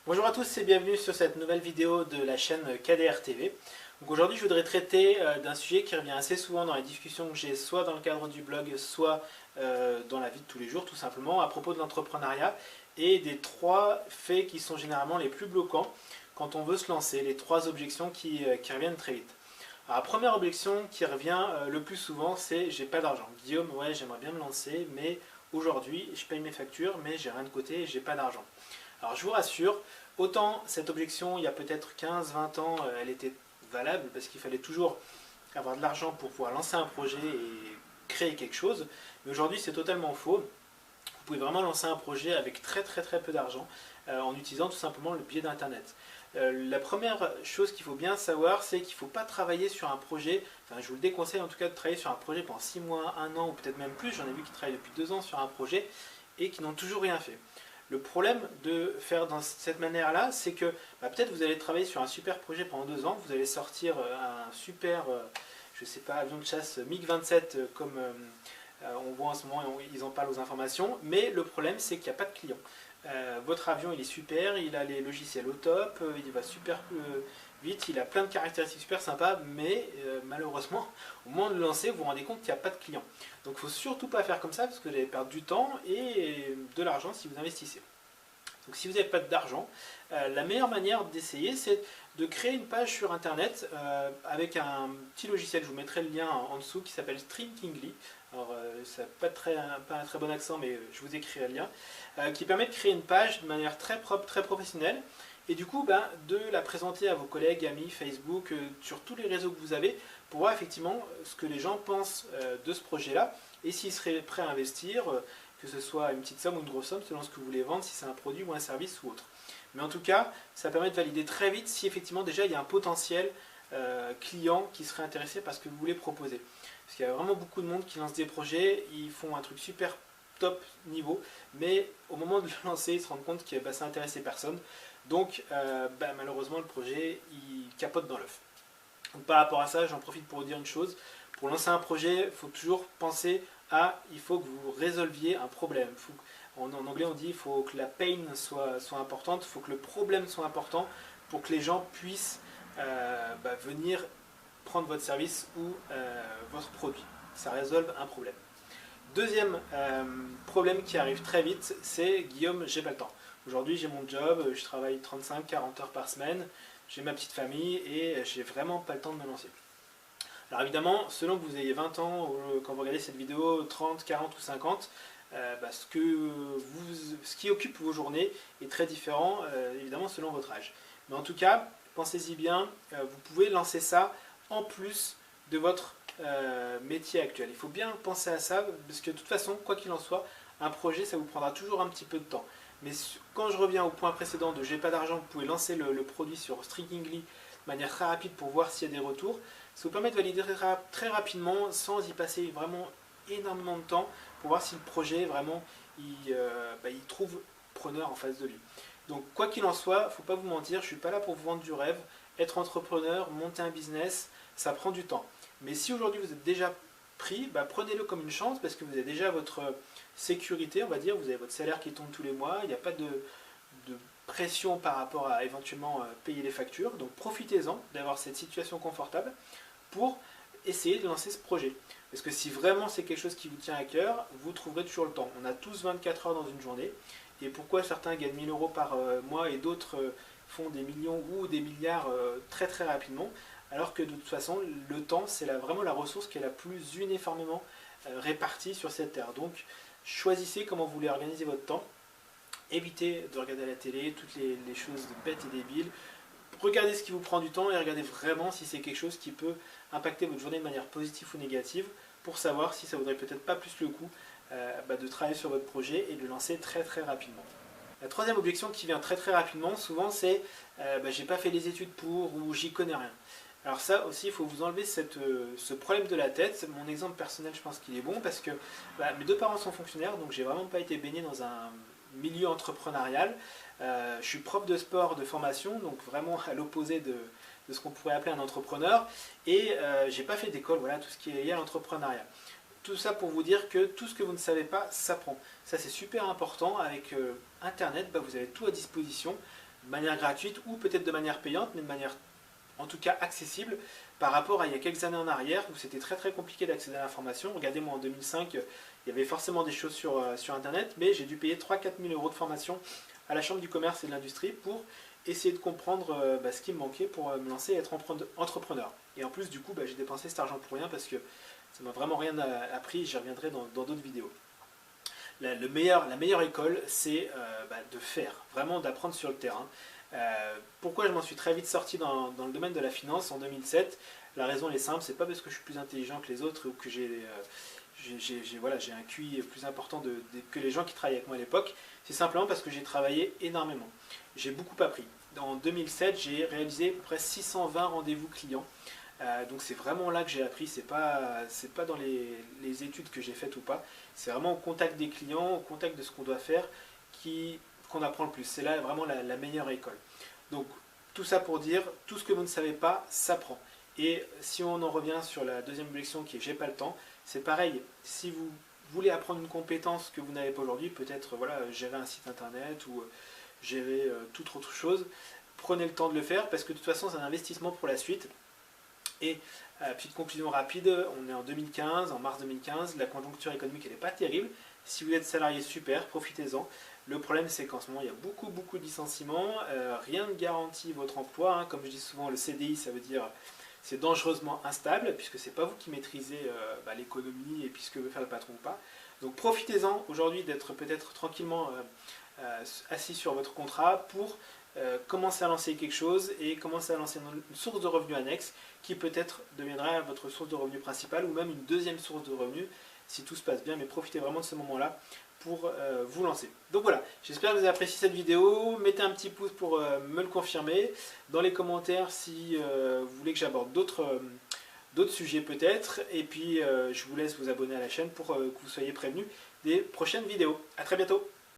Bonjour à tous et bienvenue sur cette nouvelle vidéo de la chaîne KDR TV. Donc aujourd'hui je voudrais traiter d'un sujet qui revient assez souvent dans les discussions que j'ai soit dans le cadre du blog, soit dans la vie de tous les jours tout simplement, à propos de l'entrepreneuriat et des trois faits qui sont généralement les plus bloquants quand on veut se lancer, les trois objections qui reviennent très vite. Alors, la première objection qui revient le plus souvent, c'est j'ai pas d'argent. Guillaume, ouais, j'aimerais bien me lancer, mais aujourd'hui je paye mes factures, mais j'ai rien de côté et j'ai pas d'argent. Alors je vous rassure, autant cette objection il y a peut-être 15-20 ans, elle était valable parce qu'il fallait toujours avoir de l'argent pour pouvoir lancer un projet et créer quelque chose, mais aujourd'hui c'est totalement faux. Vous pouvez vraiment lancer un projet avec très peu d'argent en utilisant tout simplement le biais d'internet. La première chose qu'il faut bien savoir, c'est qu'il ne faut pas travailler sur un projet, enfin je vous le déconseille en tout cas de travailler sur un projet pendant 6 mois, 1 an ou peut-être même plus, j'en ai vu qui travaillent depuis 2 ans sur un projet et qui n'ont toujours rien fait. Le problème de faire dans cette manière-là, c'est que peut-être vous allez travailler sur un super projet pendant 2 ans, vous allez sortir un super, je sais pas, avion de chasse MiG-27 comme on voit en ce moment, ils en parlent aux informations, mais le problème c'est qu'il n'y a pas de clients. Votre avion il est super, il a les logiciels au top, il va super vite, il a plein de caractéristiques super sympas, mais malheureusement, au moment de le lancer, vous vous rendez compte qu'il n'y a pas de clients. Donc il ne faut surtout pas faire comme ça parce que vous allez perdre du temps et de l'argent si vous investissez. Donc si vous n'avez pas d'argent, la meilleure manière d'essayer c'est de créer une page sur internet avec un petit logiciel, je vous mettrai le lien en dessous qui s'appelle Streakingly. Alors ça n'a pas un très bon accent mais je vous écrirai le lien, qui permet de créer une page de manière très propre, très professionnelle et du coup de la présenter à vos collègues, amis, Facebook, sur tous les réseaux que vous avez pour voir effectivement ce que les gens pensent de ce projet là et s'ils seraient prêts à investir, que ce soit une petite somme ou une grosse somme selon ce que vous voulez vendre, si c'est un produit ou un service ou autre. Mais en tout cas, ça permet de valider très vite si effectivement déjà il y a un potentiel client qui serait intéressé par ce que vous voulez proposer. Parce qu'il y a vraiment beaucoup de monde qui lance des projets, ils font un truc super top niveau, mais au moment de le lancer, ils se rendent compte que ça n'intéressait personne. Donc malheureusement le projet il capote dans l'œuf. Donc par rapport à ça, j'en profite pour vous dire une chose. Pour lancer un projet, il faut toujours penser il faut que vous résolviez un problème. En anglais on dit il faut que la pain soit importante, il faut que le problème soit important pour que les gens puissent venir prendre votre service ou votre produit. Ça résolve un problème. Deuxième problème qui arrive très vite, c'est Guillaume, j'ai pas le temps. Aujourd'hui j'ai mon job, je travaille 35-40 heures par semaine, j'ai ma petite famille et j'ai vraiment pas le temps de me lancer. Alors évidemment, selon que vous ayez 20 ans, ou quand vous regardez cette vidéo, 30, 40 ou 50, ce qui occupe vos journées est très différent, évidemment, selon votre âge. Mais en tout cas, pensez-y bien, vous pouvez lancer ça en plus de votre métier actuel. Il faut bien penser à ça, parce que de toute façon, quoi qu'il en soit, un projet, ça vous prendra toujours un petit peu de temps. Mais quand je reviens au point précédent de j'ai pas d'argent, vous pouvez lancer le produit sur Streakingly de manière très rapide pour voir s'il y a des retours. Ça vous permet de valider très rapidement sans y passer vraiment énormément de temps pour voir si le projet vraiment il trouve preneur en face de lui. Donc quoi qu'il en soit, il ne faut pas vous mentir, je ne suis pas là pour vous vendre du rêve. Être entrepreneur, monter un business, ça prend du temps. Mais si aujourd'hui vous êtes déjà pris, prenez-le comme une chance parce que vous avez déjà votre sécurité, on va dire, vous avez votre salaire qui tombe tous les mois, il n'y a pas de pression par rapport à éventuellement payer les factures. Donc profitez-en d'avoir cette situation confortable pour essayer de lancer ce projet. Parce que si vraiment c'est quelque chose qui vous tient à cœur, vous trouverez toujours le temps. On a tous 24 heures dans une journée. Et pourquoi certains gagnent 1000 euros par mois et d'autres font des millions ou des milliards très rapidement, alors que de toute façon, le temps, c'est vraiment la ressource qui est la plus uniformément répartie sur cette terre. Donc choisissez comment vous voulez organiser votre temps. Évitez de regarder la télé, toutes les choses bêtes et débiles. Regardez ce qui vous prend du temps et regardez vraiment si c'est quelque chose qui peut impacter votre journée de manière positive ou négative pour savoir si ça vaudrait peut-être pas plus le coup de travailler sur votre projet et de le lancer très rapidement. La troisième objection qui vient très rapidement, souvent c'est j'ai pas fait les études pour ou j'y connais rien. Alors ça aussi, il faut vous enlever ce problème de la tête. Mon exemple personnel, je pense qu'il est bon parce que mes deux parents sont fonctionnaires, donc j'ai vraiment pas été baigné dans un milieu entrepreneurial. Je suis prof de sport de formation, donc vraiment à l'opposé de ce qu'on pourrait appeler un entrepreneur. Et j'ai pas fait d'école, voilà, tout ce qui est lié à l'entrepreneuriat. Tout ça pour vous dire que tout ce que vous ne savez pas s'apprend. Ça c'est super important. Avec Internet, vous avez tout à disposition. de manière gratuite ou peut-être de manière payante, mais de manière en tout cas accessible par rapport à il y a quelques années en arrière où c'était très très compliqué d'accéder à l'information. Regardez, moi en 2005, il y avait forcément des choses sur Internet, mais j'ai dû payer 3-4 000 euros de formation à la Chambre du commerce et de l'industrie pour essayer de comprendre ce qui me manquait pour me lancer et être entrepreneur. Et en plus, du coup, j'ai dépensé cet argent pour rien parce que ça m'a vraiment rien appris, j'y reviendrai dans d'autres vidéos. La meilleure école, c'est de faire, vraiment d'apprendre sur le terrain. Pourquoi je m'en suis très vite sorti dans le domaine de la finance en 2007? La raison est simple, c'est pas parce que je suis plus intelligent que les autres ou que j'ai un QI plus important que les gens qui travaillaient avec moi à l'époque. C'est simplement parce que j'ai travaillé énormément. J'ai beaucoup appris. En 2007, j'ai réalisé à peu près 620 rendez-vous clients. Donc c'est vraiment là que j'ai appris, c'est pas dans les études que j'ai faites ou pas, c'est vraiment au contact des clients, au contact de ce qu'on doit faire qu'on apprend le plus. C'est là vraiment la meilleure école. Donc tout ça pour dire, tout ce que vous ne savez pas, s'apprend. Et si on en revient sur la deuxième leçon qui est j'ai pas le temps, c'est pareil, si vous voulez apprendre une compétence que vous n'avez pas aujourd'hui, peut-être gérer un site internet ou gérer toute autre chose, prenez le temps de le faire parce que de toute façon c'est un investissement pour la suite. Et petite conclusion rapide, on est en 2015, en mars 2015, la conjoncture économique elle n'est pas terrible. Si vous êtes salarié, super, profitez-en. Le problème c'est qu'en ce moment il y a beaucoup de licenciements, rien ne garantit votre emploi, hein. Comme je dis souvent, le CDI ça veut dire c'est dangereusement instable puisque c'est pas vous qui maîtrisez l'économie et puis ce que veut faire le patron ou pas. Donc profitez-en aujourd'hui d'être peut-être tranquillement assis sur votre contrat pour commencer à lancer quelque chose et commencer à lancer une source de revenus annexe qui peut-être deviendra votre source de revenus principale ou même une deuxième source de revenus si tout se passe bien, mais profitez vraiment de ce moment-là pour vous lancer. Donc voilà, j'espère que vous avez apprécié cette vidéo, mettez un petit pouce pour me le confirmer, dans les commentaires si vous voulez que j'aborde d'autres sujets peut-être, et puis je vous laisse vous abonner à la chaîne pour que vous soyez prévenus des prochaines vidéos. A très bientôt.